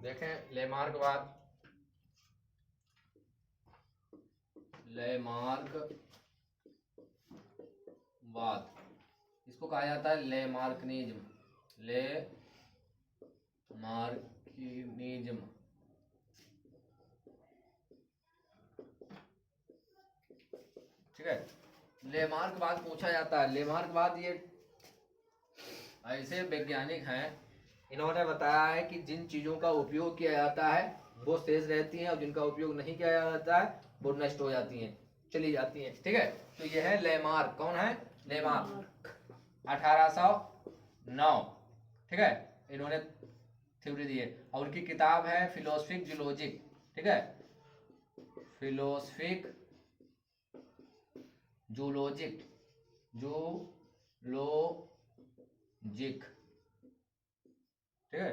देखें लेमार्कवाद, इसको कहा जाता है लेमार्कनिज्म। ठीक है, लेमार्कवाद पूछा जाता है। लेमार्कवाद ये ऐसे वैज्ञानिक हैं, इन्होंने बताया है कि जिन चीजों का उपयोग किया जाता है वो शेष रहती हैं और जिनका उपयोग नहीं किया जाता है वो नष्ट हो जाती हैं, चली जाती हैं। ठीक है, तो यह है लेमार्क। कौन है? लेमार्क 1809। ठीक है, इन्होंने थ्योरी दी है और उनकी किताब है फिलोसफिक जूलॉजिक। ठीक है, फिलोसफिक जूलॉजिक, ठीक है,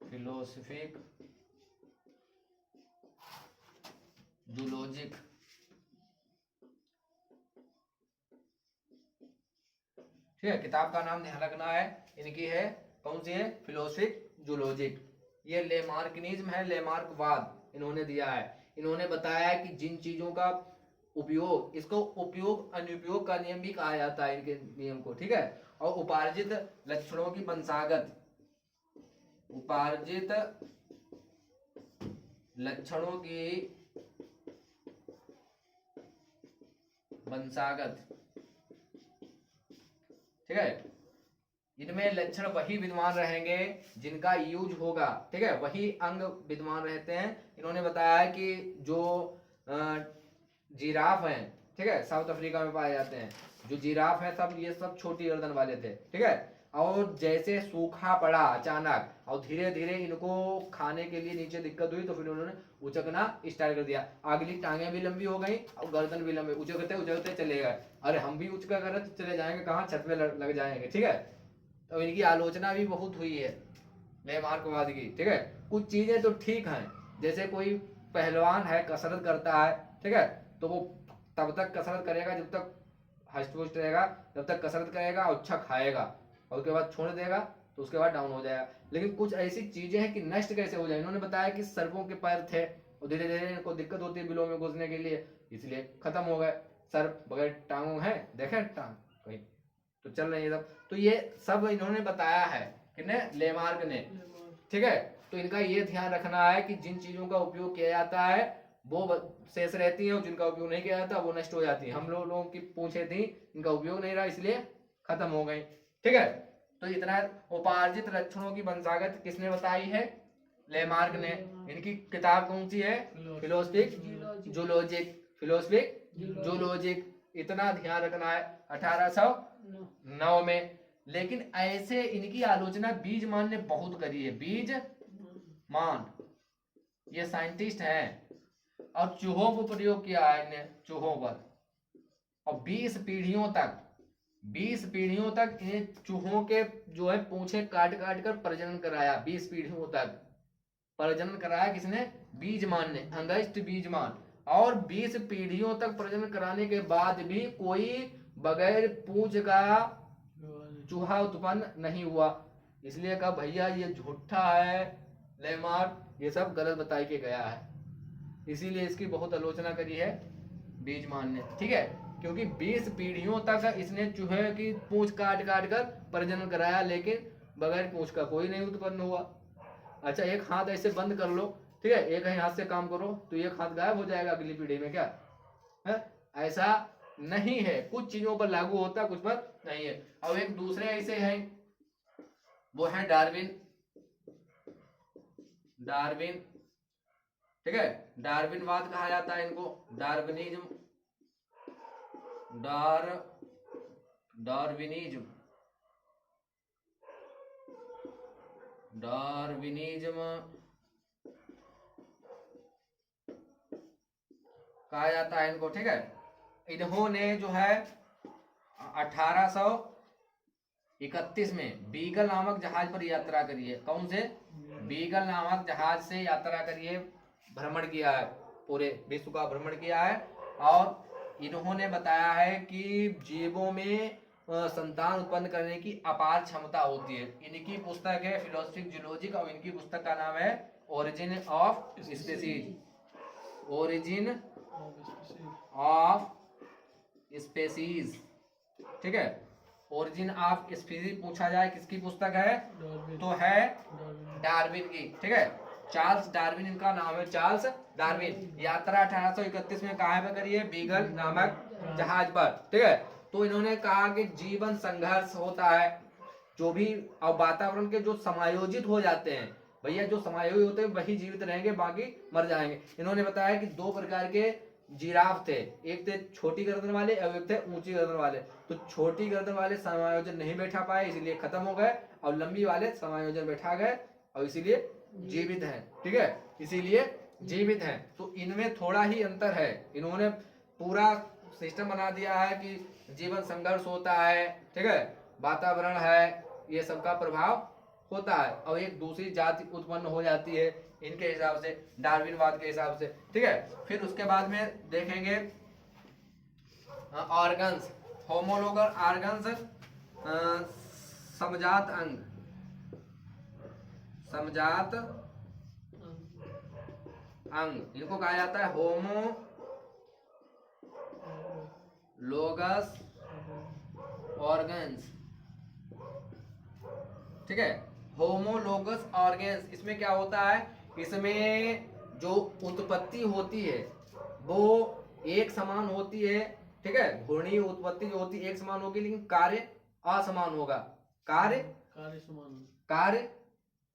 फिलोसफिक जूलॉजिक। ठीक है, किताब का नाम ध्यान रखना है, इनकी है कौन सी है? Philosophic zoologic. ये लेमार्किनिज्म है, लेमार्कवाद इन्होंने दिया है। इन्होंने बताया है कि जिन चीजों का उपयोग, इसको उपयोग अनुपयोग का नियम भी कहा जाता है इनके नियम को। ठीक है, और उपार्जित लक्षणों की वंशागत, उपार्जित लक्षणों की वंशागत। ठीक है, इनमें लक्षण वही विद्यमान रहेंगे जिनका यूज होगा। ठीक है, वही अंग विद्यमान रहते हैं। इन्होंने बताया है कि जो जिराफ हैं, ठीक है, साउथ अफ्रीका में पाए जाते हैं, जो जिराफ हैं सब, ये सब छोटी गर्दन वाले थे। ठीक है, और जैसे सूखा पड़ा अचानक और धीरे धीरे इनको खाने के लिए नीचे दिक्कत हुई तो फिर उन्होंने उचकना स्टार्ट कर दिया। अगली टांगें भी लंबी हो गई और गर्दन भी लंबी, उचकते उचकते चले गए। अरे हम भी उचका कर तो चले जाएंगे कहाँ? छत पे लग जाएंगे। ठीक है, तो इनकी आलोचना भी बहुत हुई है लेमार्कवाद की। ठीक है, कुछ चीजें तो ठीक हैं, जैसे कोई पहलवान है, कसरत करता है, ठीक है, तो वो तब तक कसरत करेगा जब तक हष्ट पुष्ट रहेगा, जब तक कसरत करेगा और अच्छा खाएगा, और उसके बाद छोड़ देगा तो उसके बाद डाउन हो जाएगा। लेकिन कुछ ऐसी चीजें हैं कि नष्ट कैसे हो जाए। इन्होंने बताया कि सर्पों के पैर थे और धीरे धीरे इनको दिक्कत होती है बिलों में घुसने के लिए, इसलिए खत्म हो गए। सर्प बगैर टांगों है, देखे टांग कहीं तो चल रही है सब। तो ये सब इन्होंने बताया है, किसने? लेमार्क ने। ठीक है, तो इनका ये ध्यान रखना है कि जिन चीजों का उपयोग किया जाता है वो शेष रहती है और जिनका उपयोग नहीं किया जाता वो नष्ट हो जाती है। हम लोगों की पूछे थी, इनका उपयोग नहीं रहा इसलिए खत्म हो गई। ठीक है, तो इतना। उपार्जित लक्षणों की वंशागत किसने बताई है? लेमार्क ने। इनकी किताब कौन सी है? Philosophic zoologic, philosophic zoologic. इतना ध्यान रखना है, 1809 में। लेकिन ऐसे इनकी आलोचना बीजमान ने बहुत करी है। बीजमान ये साइंटिस्ट हैं और चूहों पर प्रयोग किया है इन्हें, चूहों पर, और 20 पीढ़ियों तक, 20 पीढ़ियों तक इन्हें चूहों के जो है पूंछे काट काट कर प्रजनन कराया। 20 पीढ़ियों तक प्रजनन कराया किसने? बीजमान ने, अंगस्ट बीजमान। और 20 पीढ़ियों तक प्रजनन कराने के बाद भी कोई बगैर पूंछ का चूहा उत्पन्न नहीं हुआ। इसलिए कहा भैया ये झूठा है, लेमार्क ये सब गलत बताई के गया है। इसीलिए इसकी बहुत आलोचना करी है बीजमान ने। ठीक है, क्योंकि 20 पीढ़ियों तक इसने चूहे की पूंछ काट काट कर प्रजनन कराया, लेकिन बगैर पूंछ का कोई नहीं उत्पन्न हुआ। अच्छा, एक हाथ ऐसे बंद कर लो, ठीक है, एक ही हाथ से काम करो तो एक हाथ गायब हो जाएगा अगली पीढ़ी में, क्या है? ऐसा नहीं है, कुछ चीजों पर लागू होता, कुछ पर नहीं है। अब एक दूसरे ऐसे हैं, वो है डार्विन। डार्विन, ठीक है, डार्विनवाद कहा जाता है इनको, डार्विनिज्म, डार्विनिज्म, डार्विनिज्म कहा जाता है इनको। ठीक है, इन्होंने जो है 1831 में बीगल नामक जहाज पर यात्रा करी है। कौन से? बीगल नामक जहाज से यात्रा करी है, भ्रमण किया है, पूरे विश्व का भ्रमण किया है। और इन्होंने बताया है कि जीवों में संतान उत्पन्न करने की अपार क्षमता होती है। इनकी पुस्तक है फिलोसफिक जूलॉजिक और इनकी पुस्तक का नाम है origin of species, origin of species. ठीक है, ओरिजिन ऑफ स्पीसीज पूछा जाए किसकी पुस्तक है तो है डार्विन की। ठीक है, चार्ल्स डार्विन इनका नाम है, चार्ल्स डार्विन। यात्रा 1831 में कहाँ पे करी है, बीगल नामक जहाज पर। ठीक है, तो इन्होंने कहा कि जीवन संघर्ष होता है जो भी, और वातावरण के जो समायोजित हो जाते हैं भैया, जो समायोजित होते हैं वही जीवित रहेंगे, बाकी मर जाएंगे। इन्होंने बताया कि दो प्रकार के जिराफ थे, एक थे छोटी गर्दन वाले और एक थे ऊंची गर्दन वाले। तो छोटी गर्दन वाले समायोजन नहीं बैठा पाए इसीलिए खत्म हो गए, और लंबी वाले समायोजन बैठा गए और इसीलिए जीवित हैं। ठीक है, इसीलिए जीवित हैं। तो इनमें थोड़ा ही अंतर है, इन्होंने पूरा सिस्टम बना दिया है कि जीवन संघर्ष होता है। ठीक है, वातावरण है, ये सबका प्रभाव होता है, और एक दूसरी जाति उत्पन्न हो जाती है इनके हिसाब से, डार्विनवाद के हिसाब से। ठीक है, फिर उसके बाद में देखेंगे ऑर्गन्स, होमोलोगस ऑर्गन्स, समजात अंग, समजात अंग, इनको कहा जाता है होमोलोगस ऑर्गन्स। ठीक है, होमोलोगस ऑर्गन्स, इसमें क्या होता है, इसमें जो उत्पत्ति होती है वो एक समान होती है। ठीक है, घूर्णी उत्पत्ति जो होती है एक समान होगी, लेकिन कार्य असमान होगा। कार्य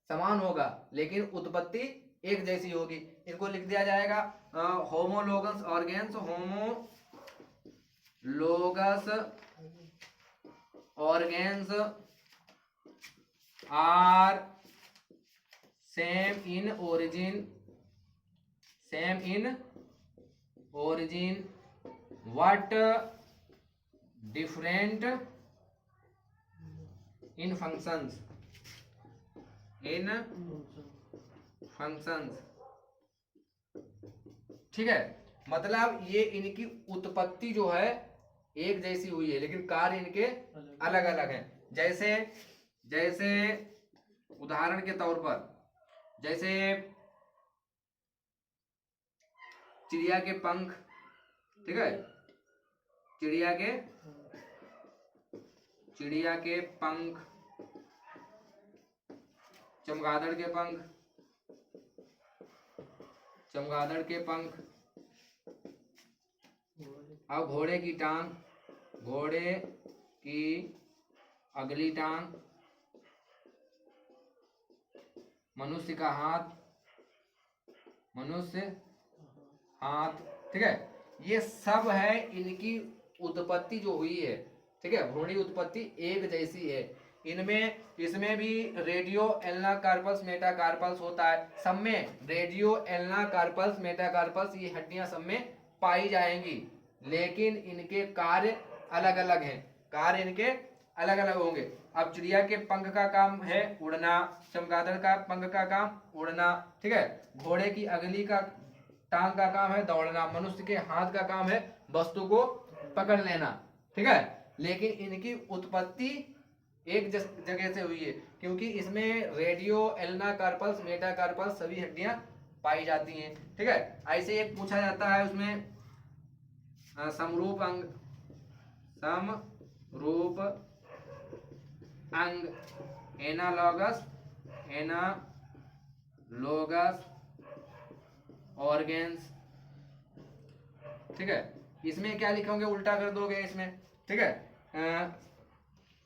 समान होगा लेकिन उत्पत्ति एक जैसी होगी। इनको लिख दिया जाएगा homologous organs, homologous organs are same in origin what different in functions, ठीक है, मतलब ये इनकी उत्पत्ति जो है एक जैसी हुई है लेकिन कार्य इनके अलग अलग हैं। जैसे जैसे उदाहरण के तौर पर, जैसे चिड़िया के पंख, ठीक है, चिड़िया के पंख, चमगादड़ के पंख, और घोड़े की टांग, घोड़े की अगली टांग, मनुष्य का हाथ, ठीक है, ये सब है इनकी उत्पत्ति जो हुई है। ठीक है, भ्रूणी उत्पत्ति एक जैसी है इनमें। इसमें भी रेडियो एल्ना कार्पस मेटाकार्पस होता है, सब में रेडियो एल्ना कार्पस मेटाकार्पस ये हड्डियां सब में पाई जाएंगी, लेकिन इनके कार्य अलग अलग हैं, कार्य इनके अलग अलग होंगे। अब चिड़िया के पंख का काम है उड़ना, चमगादड़ का पंख का काम उड़ना, ठीक है, घोड़े की अगली का टांग का काम है दौड़ना, मनुष्य के हाथ का काम है वस्तु को पकड़ लेना। ठीक है, लेकिन इनकी उत्पत्ति एक जगह से हुई है क्योंकि इसमें रेडियो एल्ना कार्पस मेटाकार्पस सभी हड्डियां पाई जाती हैं। ठीक है, ऐसे एक पूछा जाता है उसमें समरूप अंग, समरूप अंग, एनालॉगस ऑर्गन्स। ठीक है, इसमें क्या लिखोगे, उल्टा कर दोगे इसमें। ठीक है,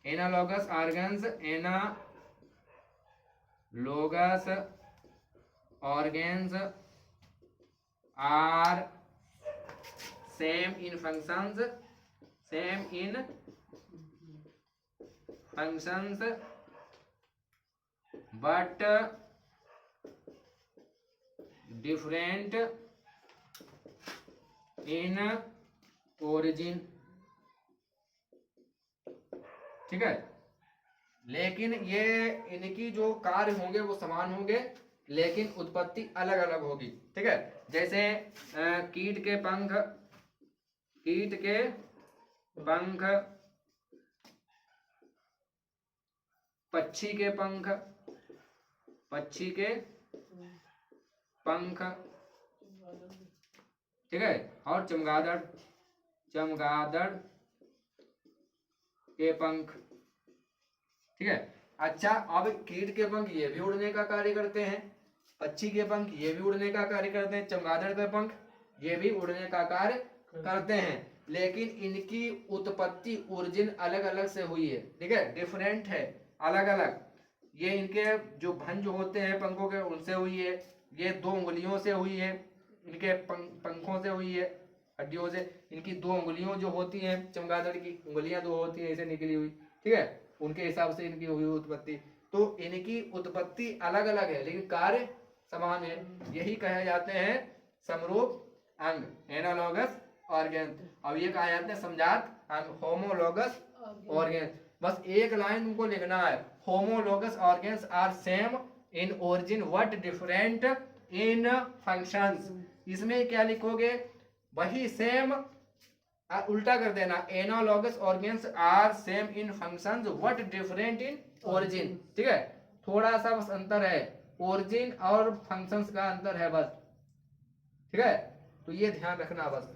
analogous organs, analogous organs are same in functions, but different in origin। ठीक है, लेकिन ये इनकी जो कार्य होंगे वो समान होंगे लेकिन उत्पत्ति अलग अलग होगी। ठीक है, जैसे कीट के पंख पक्षी के पंख, पक्षी के पंख, ठीक है। और चमगादड़, चमगादड़ के पंख, ठीक है। अच्छा, अब कीट के पंख ये भी उड़ने का कार्य करते हैं, पक्षी के पंख ये भी उड़ने का कार्य करते हैं, चमगादड़ के पंख ये भी उड़ने का कार्य करते हैं, लेकिन इनकी उत्पत्ति ओरिजिन अलग अलग से हुई है, ठीक है, डिफरेंट है, अलग अलग। ये इनके जो भंज होते हैं पंखों के उनसे हुई है, ये 2 उंगलियों से हुई है, इनके पंखों से हुई है, हड्डियों से। इनकी 2 उंगलियों जो होती हैं, चमगादड़ की उंगलियां 2 होती हैं, ऐसे निकली हुई, ठीक है, उनके हिसाब से इनकी हुई उत्पत्ति। तो इनकी उत्पत्ति अलग अलग है लेकिन कार्य समान है, यही कहे जाते हैं समरूप अंग, एनालॉगस ऑर्गन। अब ये कहा जाते हैं समजात अंग, होमोलॉगस ऑर्गन। बस एक लाइन तुमको लिखना है, homologous organs are same in origin what different in functions. इसमें क्या लिखोगे, वही सेम, उल्टा कर देना, analogous organs are same in functions what different in origin, ठीक है। थोड़ा सा बस अंतर है, ओरिजिन और फंक्शंस का अंतर है बस, ठीक है। तो ये ध्यान रखना बस।